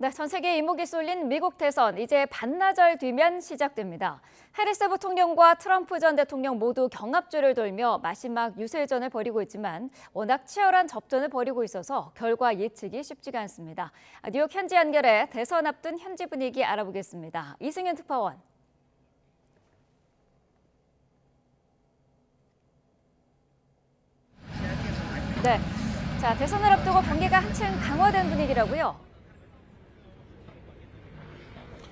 네, 전 세계에 이목이 쏠린 미국 대선 이제 반나절 뒤면 시작됩니다. 해리스 부통령과 트럼프 전 대통령 모두 경합주를 돌며 마지막 유세전을 벌이고 있지만 워낙 치열한 접전을 벌이고 있어서 결과 예측이 쉽지가 않습니다. 뉴욕 현지 연결해 대선 앞둔 현지 분위기 알아보겠습니다. 이승윤 특파원. 네, 자 대선을 앞두고 경계가 한층 강화된 분위기라고요.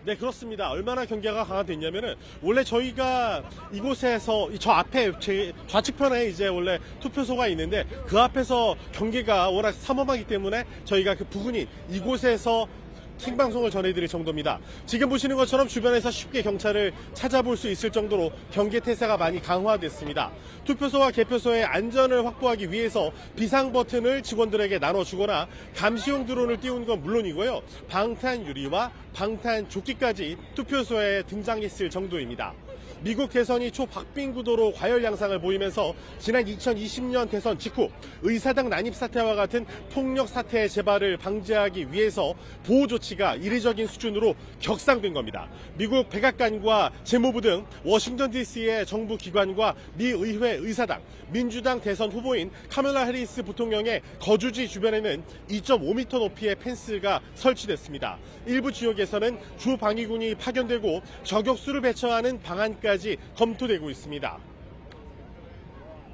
네, 그렇습니다. 얼마나 경계가 강화됐냐면은 원래 저희가 이곳에서 저 앞에 제 좌측편에 이제 원래 투표소가 있는데 그 앞에서 경계가 워낙 삼엄하기 때문에 저희가 그 부근인 이곳에서 생방송을 전해드릴 정도입니다. 지금 보시는 것처럼 주변에서 쉽게 경찰을 찾아볼 수 있을 정도로 경계 태세가 많이 강화됐습니다. 투표소와 개표소의 안전을 확보하기 위해서 비상 버튼을 직원들에게 나눠주거나 감시용 드론을 띄운 건 물론이고요. 방탄 유리와 방탄 조끼까지 투표소에 등장했을 정도입니다. 미국 대선이 초박빙 구도로 과열 양상을 보이면서 지난 2020년 대선 직후 의사당 난입 사태와 같은 폭력 사태의 재발을 방지하기 위해서 보호 조치가 이례적인 수준으로 격상된 겁니다. 미국 백악관과 재무부 등 워싱턴 DC의 정부 기관과 미 의회 의사당, 민주당 대선 후보인 카멀라 해리스 부통령의 거주지 주변에는 2.5m 높이의 펜스가 설치됐습니다. 일부 지역에서는 주 방위군이 파견되고 저격수를 배치하는 방안까지 검토되고 있습니다.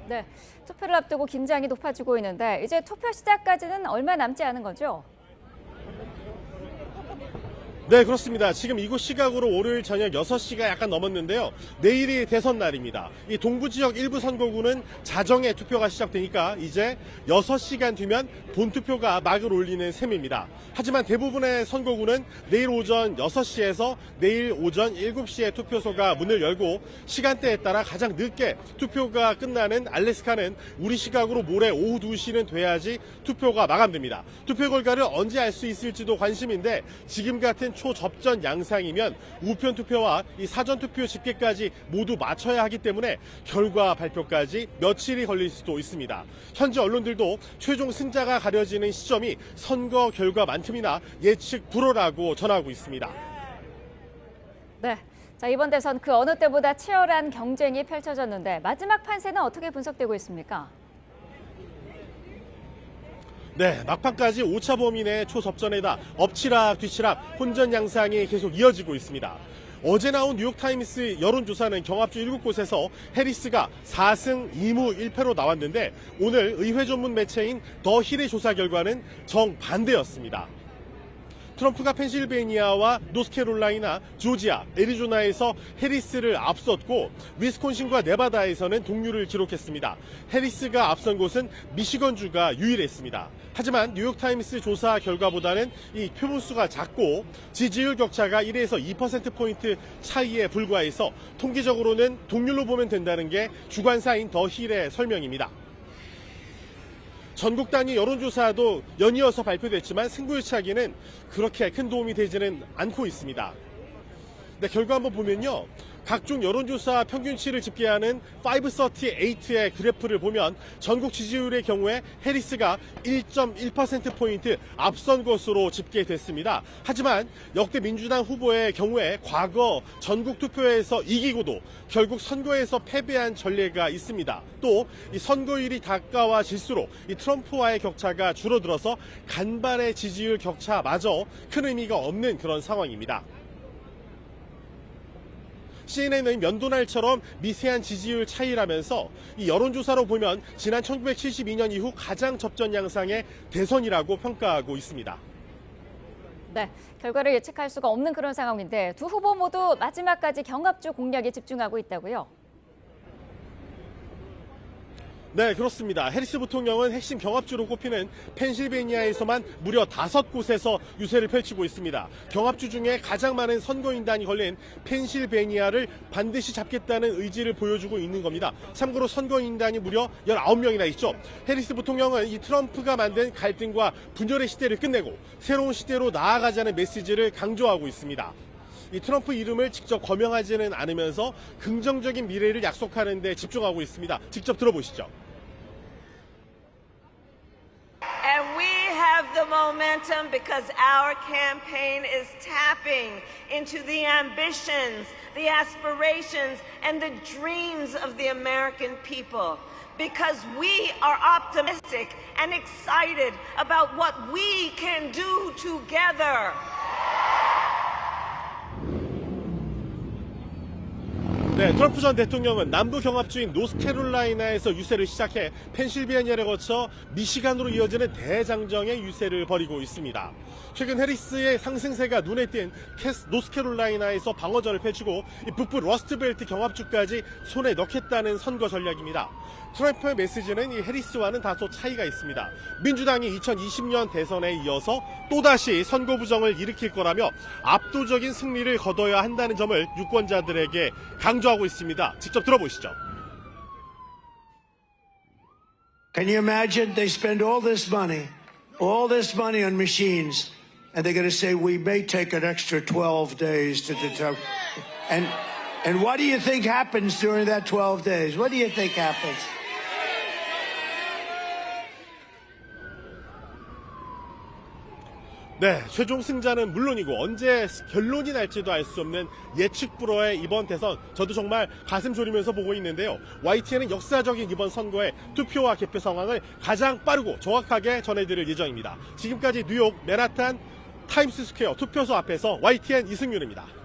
네, 투표를 앞두고 긴장이 높아지고 있는데 이제 투표 시작까지는 얼마 남지 않은 거죠? 네, 그렇습니다. 지금 이곳 시각으로 월요일 저녁 6시가 약간 넘었는데요. 내일이 대선 날입니다. 이 동부 지역 일부 선거구는 자정에 투표가 시작되니까 이제 6시간 뒤면 본투표가 막을 올리는 셈입니다. 하지만 대부분의 선거구는 내일 오전 6시에서 내일 오전 7시에 투표소가 문을 열고 시간대에 따라 가장 늦게 투표가 끝나는 알래스카는 우리 시각으로 모레 오후 2시는 돼야지 투표가 마감됩니다. 투표 결과를 언제 알 수 있을지도 관심인데 지금 같은 초접전 양상이면 우편 투표와 이 사전 투표 집계까지 모두 맞춰야 하기 때문에 결과 발표까지 며칠이 걸릴 수도 있습니다. 현지 언론들도 최종 승자가 가려지는 시점이 선거 결과만큼이나 예측 불허라고 전하고 있습니다. 네, 자 이번 대선 그 어느 때보다 치열한 경쟁이 펼쳐졌는데 마지막 판세는 어떻게 분석되고 있습니까? 네, 막판까지 5차 범인의 초접전에다 엎치락 뒤치락 혼전 양상이 계속 이어지고 있습니다. 어제 나온 뉴욕타임스 여론조사는 경합주 7곳에서 해리스가 4승 2무 1패로 나왔는데 오늘 의회 전문 매체인 더 힐의 조사 결과는 정반대였습니다. 트럼프가 펜실베니아와 노스캐롤라이나, 조지아, 애리조나에서 해리스를 앞섰고 위스콘신과 네바다에서는 동률을 기록했습니다. 해리스가 앞선 곳은 미시건주가 유일했습니다. 하지만 뉴욕타임스 조사 결과보다는 이 표본수가 작고 지지율 격차가 1에서 2%포인트 차이에 불과해서 통계적으로는 동률로 보면 된다는 게 주관사인 더 힐의 설명입니다. 전국 단위 여론조사도 연이어서 발표됐지만 승부유차기는 그렇게 큰 도움이 되지는 않고 있습니다. 네, 결과 한번 보면요. 각종 여론조사 평균치를 집계하는 538의 그래프를 보면 전국 지지율의 경우에 해리스가 1.1%포인트 앞선 것으로 집계됐습니다. 하지만 역대 민주당 후보의 경우에 과거 전국 투표에서 이기고도 결국 선거에서 패배한 전례가 있습니다. 또 이 선거일이 다가와질수록 이 트럼프와의 격차가 줄어들어서 간발의 지지율 격차마저 큰 의미가 없는 그런 상황입니다. CNN은 면도날처럼 미세한 지지율 차이라면서 이 여론조사로 보면 지난 1972년 이후 가장 접전 양상의 대선이라고 평가하고 있습니다. 네, 결과를 예측할 수가 없는 그런 상황인데 두 후보 모두 마지막까지 경합주 공략에 집중하고 있다고요? 네, 그렇습니다. 해리스 부통령은 핵심 경합주로 꼽히는 펜실베니아에서만 무려 5곳에서 유세를 펼치고 있습니다. 경합주 중에 가장 많은 선거인단이 걸린 펜실베니아를 반드시 잡겠다는 의지를 보여주고 있는 겁니다. 참고로 선거인단이 무려 19명이나 있죠. 해리스 부통령은 이 트럼프가 만든 갈등과 분열의 시대를 끝내고 새로운 시대로 나아가자는 메시지를 강조하고 있습니다. 이 트럼프 이름을 직접 거명하지는 않으면서 긍정적인 미래를 약속하는 데 집중하고 있습니다. 직접 들어보시죠. And we have the momentum because our campaign is tapping into the ambitions, the aspirations, and the dreams of the American people. Because we are optimistic and excited about what we can do together. 네, 트럼프 전 대통령은 남부 경합주인 노스캐롤라이나에서 유세를 시작해 펜실베니아를 거쳐 미시간으로 이어지는 대장정의 유세를 벌이고 있습니다. 최근 해리스의 상승세가 눈에 띈 노스캐롤라이나에서 방어전을 펼치고 북부 러스트벨트 경합주까지 손에 넣겠다는 선거 전략입니다. 트럼프의 메시지는 이 해리스와는 다소 차이가 있습니다. 민주당이 2020년 대선에 이어서 또다시 선거 부정을 일으킬 거라며 압도적인 승리를 거둬야 한다는 점을 유권자들에게 강조하고 있습니다. 직접 들어보시죠. Can you imagine they spend all this money on machines, and they're going to say we may take an extra 12 days to determine. And what do you think happens during that 12 days? What do you think happens? 네, 최종 승자는 물론이고 언제 결론이 날지도 알 수 없는 예측 불허의 이번 대선, 저도 정말 가슴 졸이면서 보고 있는데요. YTN은 역사적인 이번 선거의 투표와 개표 상황을 가장 빠르고 정확하게 전해드릴 예정입니다. 지금까지 뉴욕 맨하탄 타임스 스퀘어 투표소 앞에서 YTN 이승윤입니다.